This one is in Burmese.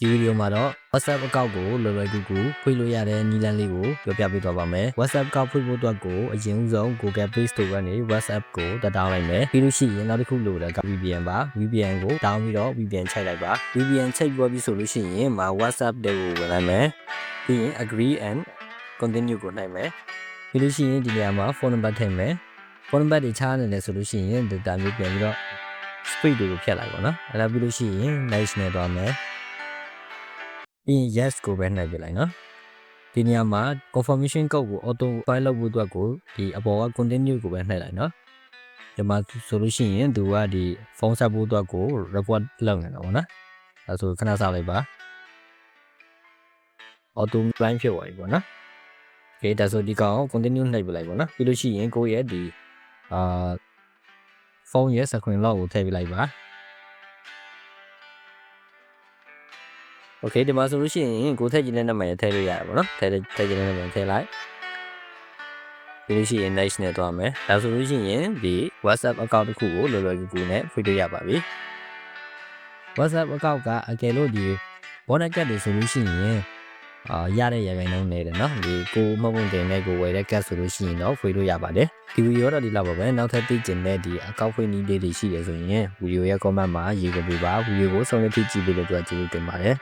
ဒီဗီဒီယိုမှာတော့ WhatsApp အကောင့်ကိုလွယ်လွယ်ကူကူဖွင့်လို့ရတဲ့နည်းလမ်းလေးကိုပြောပြပေးသွားပါမယ် WhatsApp အကောင့်ဖွင့်ဖို့အတွက်ကိုအရင်ဦးဆုံး Google Play Store ကနေ WhatsApp ကိုတက်တောင်းလိုက်မယ်ပြီးလို့ရှိရင်နောက်တစ်ခုလိုတဲ့က VPN ပါ VPN ကိုတောင်းပြီးတော့ VPN ချိန်လိုက်ပါ VPN ချိန်ပြီးပြီဆိုလို့ရှိရင်မှာ WhatsApp တွေကိုဝင်လိုက်မယ်ပြီးရင် Agree and Continue ကိုနှိုက်မယ်ပြီးလို့ရှိရင်ဒီနေရာမှာ phone number ထည့်မယ် phone number တွေချားနေတယ်ဆိုလို့ရှိရင် data မျိုးပြန်ပြီးတော့ speed တွေကိုဖြတ်လိုက်ပါတော့အဲ့ဒါပြီးလို့ရှိရင် next နဲ့သွားမယ်ပြီးရင် yes ကိုပဲနှိုက်ပြလိုက်နော်ဒီနေရာမှာ confirmation code ကို auto file လုပ်ဖို့အတွက်ကိုဒီအပေါ်က continue ကိုပဲနှိုက်လိုက်နော်ဒီမှာဆိုလို့ရှိရင်သူကဒီဖုန်းဆက်ဖို့အတွက်ကို report လုပ်နေတာပေါ့နော်အဲဆိုခဏစောင့်လိုက်ပါ auto line ဖြစ်သွားပြီပေါ့နော် okay ဒါဆိုဒီကောင် continue နှိုက်ပြလိုက်ပေါ့နော်ပြီးလို့ရှိရင်ကိုယ့်ရဲ့ဒီဖုန်းရဲ့ screen lock ကိုထည့်ပြလိုက်ပါโอเคဒီမှာဆိုလို့ရှိရင်ကိုထည့်ခြင်းတဲ့နံပါတ်ရထည့်လို့ရတယ်ပေါ့နော်ထည့်ခြင်းတဲ့နံပါတ်ထည့်လိုက်ပြီးလို့ရှိရင် next နဲ့သွားမယ်ဒါဆိုလို့ရှိရင်ဒီ WhatsApp account တစ်ခုကိုလွယ်လွယ်ကူကူနဲ့ဖွင့်လို့ရပါပြီ WhatsApp account ကအကယ်လို့ဒီ bonus card တွေဆိုလို့ရှိရင်ရတဲ့ရခိုင်နှုန်းနေတယ်နော်ဒီကိုမှတ်ပုံတင်နဲ့ကိုဝယ်တဲ့ card ဆိုလို့ရှိရင်တော့ဖွင့်လို့ရပါတယ်ဒီဗီဒီယိုတော့ဒီလောက်ပါပဲနောက်ထပ်သိချင်တဲ့ဒီ account ဖွင့်နည်းလေးတွေရှိရဆိုရင်ဗီဒီယိုရဲ့ comment မှာရေးကြပေးပါဗီဒီယိုကိုဆုံးဖြတ်ကြည့်ပေးလို့ကျေးဇူးတင်ပါတယ်